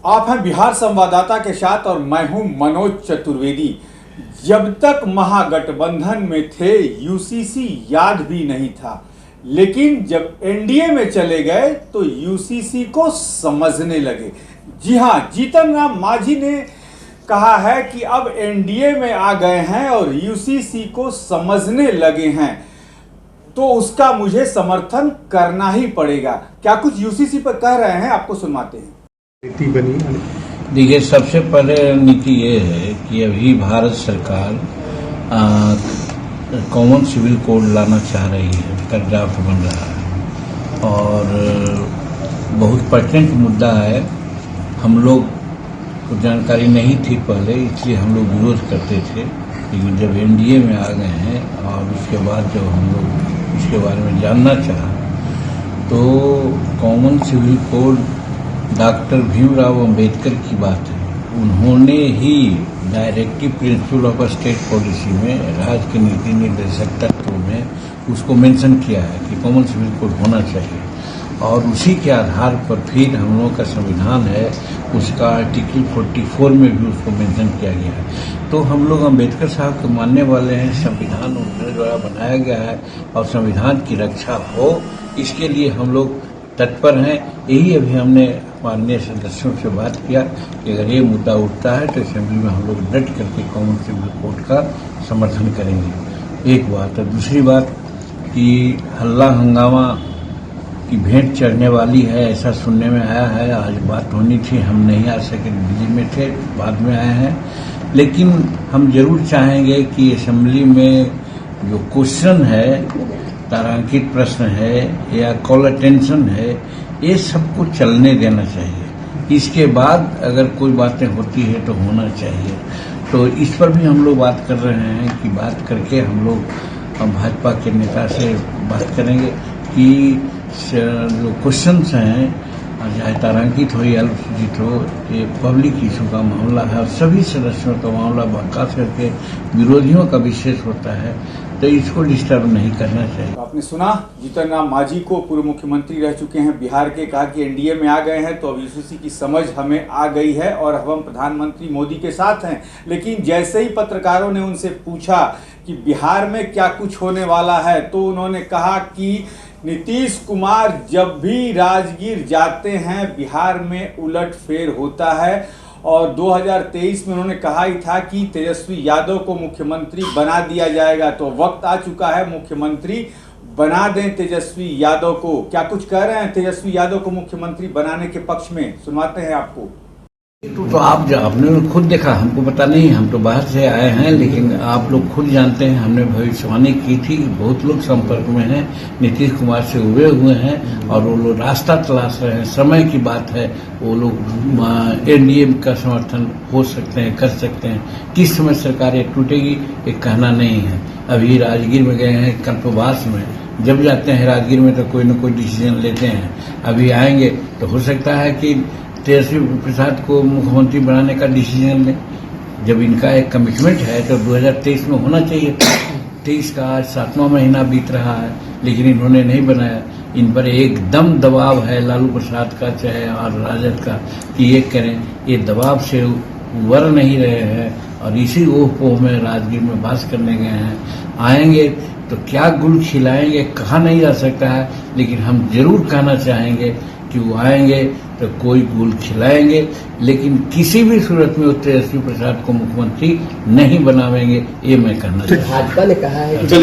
आप हैं बिहार संवाददाता के साथ और मैं हूं मनोज चतुर्वेदी। जब तक महागठबंधन में थे यूसीसी याद भी नहीं था, लेकिन जब एनडीए में चले गए तो यूसीसी को समझने लगे। जी हां, जीतन राम मांझी ने कहा है कि अब एनडीए में आ गए हैं और यूसीसी को समझने लगे हैं, तो उसका मुझे समर्थन करना ही पड़ेगा। क्या कुछ यूसीसी पर कह रहे हैं, आपको सुनवाते हैं। नीति बनी। देखिए, सबसे पहले नीति ये है कि अभी भारत सरकार कॉमन सिविल कोड लाना चाह रही है, उसका ड्राफ्ट बन रहा है और बहुत पर्टिनेंट मुद्दा है। हम लोग को जानकारी नहीं थी पहले, इसलिए हम लोग विरोध करते थे, लेकिन जब एनडीए में आ गए हैं और उसके बाद जब हम लोग इसके बारे में जानना चाहा तो common civil code doctor Bhimrao Ambedkar की बात है। उन्होंने ही directive principle of state policy में, राज्य के नीति निर्देशक तत्वों में उसको मेंशन किया है कि कॉमन सिविल कोड होना चाहिए और उसी के आधार पर फिर हम लोगों का संविधान है, उसका आर्टिकल 44 में भी उसको मेंशन किया गया है। तो हम लोग अंबेडकर साहब के मानने वाले हैं। संविधान उनके द्वारा बनाया गया है और संविधान की रक्षा हो, इसके लिए हम लोग तत्पर हैं। यही अभी हमने माननीय सदस्यों से बात किया कि अगर ये मुद्दा उठता है तो असेंबली में हम लोग डट करके कॉमन सिविल कोड का समर्थन करेंगे। एक बात। और दूसरी बात कि हल्ला हंगामा की भेंट चढ़ने वाली है, ऐसा सुनने में आया है। आज बात होनी थी, हम नहीं आ सके, दिल्ली में थे, बाद में आए हैं। लेकिन हम जरूर चाहेंगे कि असेंबली में जो क्वेश्चन है, तारांकित प्रश्न है या कॉल अटेंशन है, ये सबको चलने देना चाहिए। इसके बाद अगर कोई बातें होती है तो होना चाहिए। तो इस पर भी हम लोग बात कर रहे हैं कि बात करके हम लोग भाजपा के नेता से बात करेंगे कि जो क्वेश्चंस हैं, चाहे तारांकित हो या अल्पसूचित हो, ये पब्लिक इशू का मामला है और सभी सदस्यों का मामला, खास करके विरोधियों का विशेष होता है, तो इसको डिस्टर्ब नहीं करना चाहिए। तो आपने सुना, जीतन राम मांझी को, पूर्व मुख्यमंत्री रह चुके हैं बिहार के, कहा कि एनडीए में आ गए हैं तो अब यूसीसी की समझ हमें आ गई है और हम प्रधानमंत्री मोदी के साथ हैं। लेकिन जैसे ही पत्रकारों ने उनसे पूछा कि बिहार में क्या कुछ होने वाला है, तो उन्होंने कहा कि नीतीश कुमार जब भी राजगीर जाते हैं बिहार में उलटफेर होता है। और 2023 में उन्होंने कहा ही था कि तेजस्वी यादव को मुख्यमंत्री बना दिया जाएगा। तो वक्त आ चुका है, मुख्यमंत्री बना दें तेजस्वी यादव को। क्या कुछ कह रहे हैं तेजस्वी यादव को मुख्यमंत्री बनाने के पक्ष में, सुनवाते हैं आपको। तो आप जो आपने खुद देखा, हमको पता नहीं, हम तो बाहर से आए हैं, लेकिन आप लोग खुद जानते हैं, हमने भविष्यवाणी की थी। बहुत लोग संपर्क में हैं, नीतीश कुमार से उबे हुए हैं और वो लोग रास्ता तलाश रहे हैं। समय की बात है, वो लोग एनडीए का समर्थन हो सकते हैं, कर सकते हैं। किस समय सरकार ये टूटेगी ये कहना नहीं है। अभी राजगीर में गए हैं, कल्पवास में जब जाते हैं राजगीर में तो कोई न कोई डिसीजन लेते हैं। अभी आएंगे तो हो सकता है कि तेजस्वी प्रसाद को मुख्यमंत्री बनाने का डिसीजन लें। जब इनका एक कमिटमेंट है तो 2023 में होना चाहिए। 23 का आज 7वां महीना बीत रहा है, लेकिन इन्होंने नहीं बनाया। इन पर एकदम दबाव है लालू प्रसाद का, चाहे और राजद का, कि ये करें। ये दबाव से उबर नहीं रहे हैं और इसी ओह पोह में राजगीर में बात करने गए हैं। आएंगे तो क्या गुल खिलाएंगे कहा नहीं जा सकता है, लेकिन हम जरूर कहना चाहेंगे कि वो आएंगे तो कोई गुल खिलाएंगे, लेकिन किसी भी सूरत में तेजस्वी प्रसाद को मुख्यमंत्री नहीं बनावेंगे, ये मैं कहना चाहता हूं। भाजपा ने कहा है कि